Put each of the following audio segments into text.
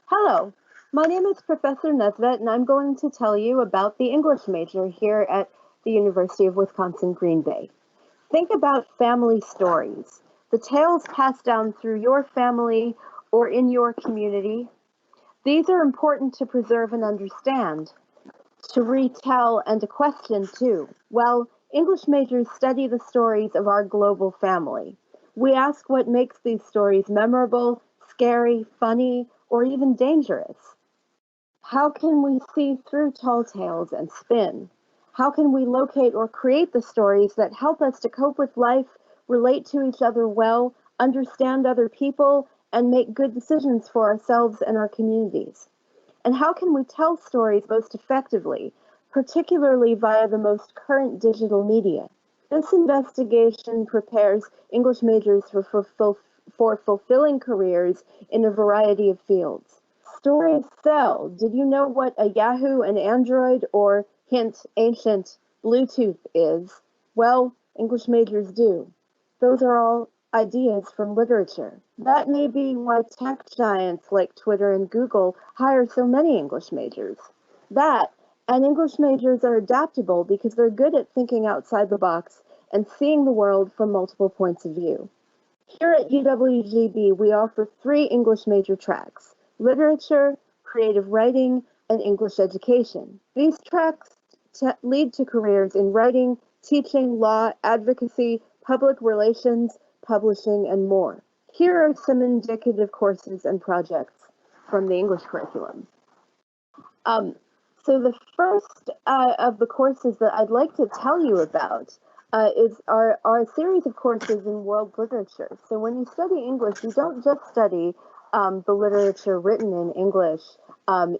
Hello, my name is Professor Nesvet, and I'm going to tell you about the English major here at the University of Wisconsin-Green Bay. Think about family stories, the tales passed down through your family or in your community. These are important to preserve and understand, to retell and to question too. Well, English majors study the stories of our global family. We ask what makes these stories memorable, scary, funny, or even dangerous. How can we see through tall tales and spin? How can we locate or create the stories that help us to cope with life, relate to each other well, understand other people, and make good decisions for ourselves and our communities? And how can we tell stories most effectively, particularly via the most current digital media? This investigation prepares English majors for fulfilling careers in a variety of fields. Stories sell. Did you know what a Yahoo, an Android, or hint, ancient Bluetooth is? Well, English majors do. Those are all ideas from literature. That may be why tech giants like Twitter and Google hire so many English majors. That, and English majors are adaptable because they're good at thinking outside the box and seeing the world from multiple points of view. Here at UWGB, we offer three English major tracks: literature, creative writing, and English education. These tracks lead to careers in writing, teaching, law, advocacy, public relations, publishing, and more. Here are some indicative courses and projects from the English curriculum. So the first of the courses that I'd like to tell you about are a series of courses in world literature. So when you study English, you don't just study the literature written in English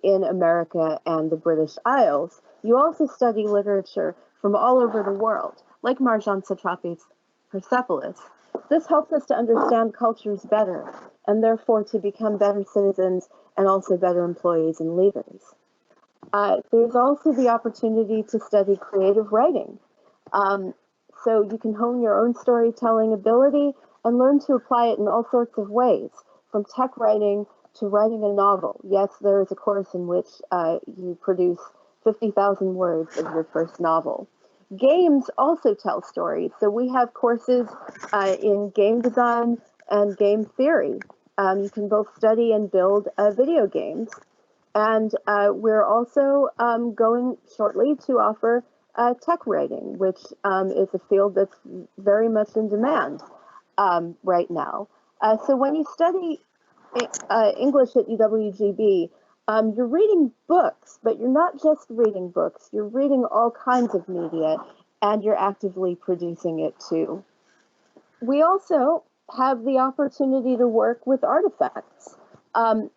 in America and the British Isles. You also study literature from all over the world, like Marjane Satrapi's Persepolis. This helps us to understand cultures better, and therefore to become better citizens and also better employees and leaders. There's also the opportunity to study creative writing. So you can hone your own storytelling ability and learn to apply it in all sorts of ways, from tech writing to writing a novel. Yes, there is a course in which you produce 50,000 words of your first novel. Games also tell stories. So we have courses in game design and game theory. You can both study and build video games. And we're also going shortly to offer tech writing, which is a field that's very much in demand right now. So when you study English at UWGB, you're reading books, but you're not just reading books. You're reading all kinds of media, and you're actively producing it too. We also have the opportunity to work with artifacts.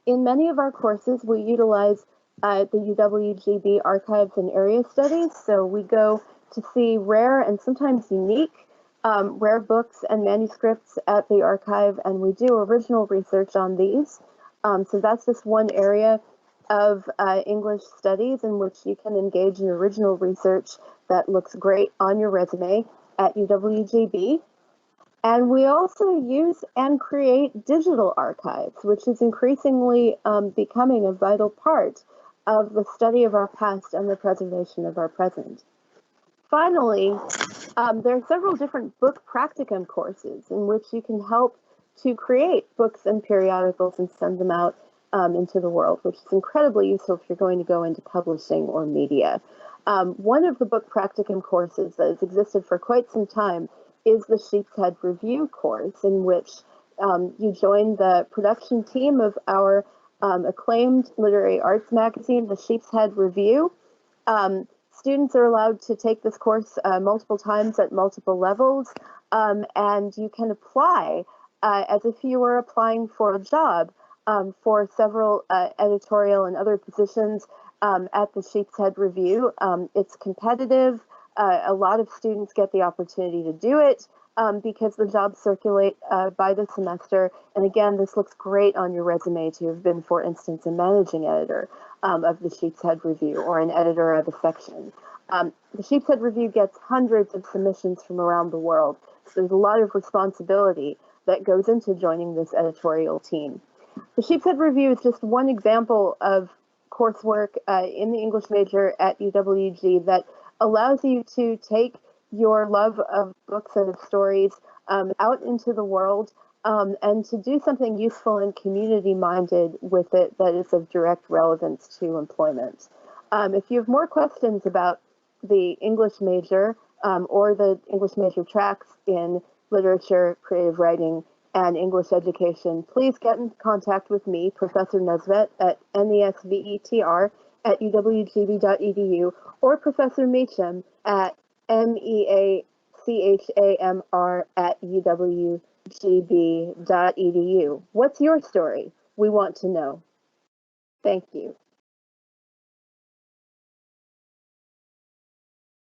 In many of our courses, we utilize the UWGB Archives and Area Studies, so we go to see rare and sometimes unique rare books and manuscripts at the archive, and we do original research on these. So that's just one area of English studies in which you can engage in original research that looks great on your resume at UWGB. And we also use and create digital archives, which is increasingly becoming a vital part of the study of our past and the preservation of our present. Finally, there are several different book practicum courses in which you can help to create books and periodicals and send them out into the world, which is incredibly useful if you're going to go into publishing or media. One of the book practicum courses that has existed for quite some time is the Sheepshead Review course, in which you join the production team of our acclaimed literary arts magazine, the Sheepshead Review. Students are allowed to take this course multiple times at multiple levels, and you can apply as if you were applying for a job for several editorial and other positions at the Sheepshead Review. It's competitive. A lot of students get the opportunity to do it because the jobs circulate by the semester. And again, this looks great on your resume to have been, for instance, a managing editor of the Sheepshead Review or an editor of a section. The Sheepshead Review gets hundreds of submissions from around the world. So there's a lot of responsibility that goes into joining this editorial team. The Sheepshead Review is just one example of coursework in the English major at UWG that allows you to take your love of books and of stories out into the world and to do something useful and community-minded with it that is of direct relevance to employment. If you have more questions about the English major or the English major tracks in literature, creative writing, and English education, please get in contact with me, Professor Nesvet, at nesvetr@uwgb.edu, or Professor Meacham at meachamr@uwgb.edu. What's your story? We want to know. Thank you.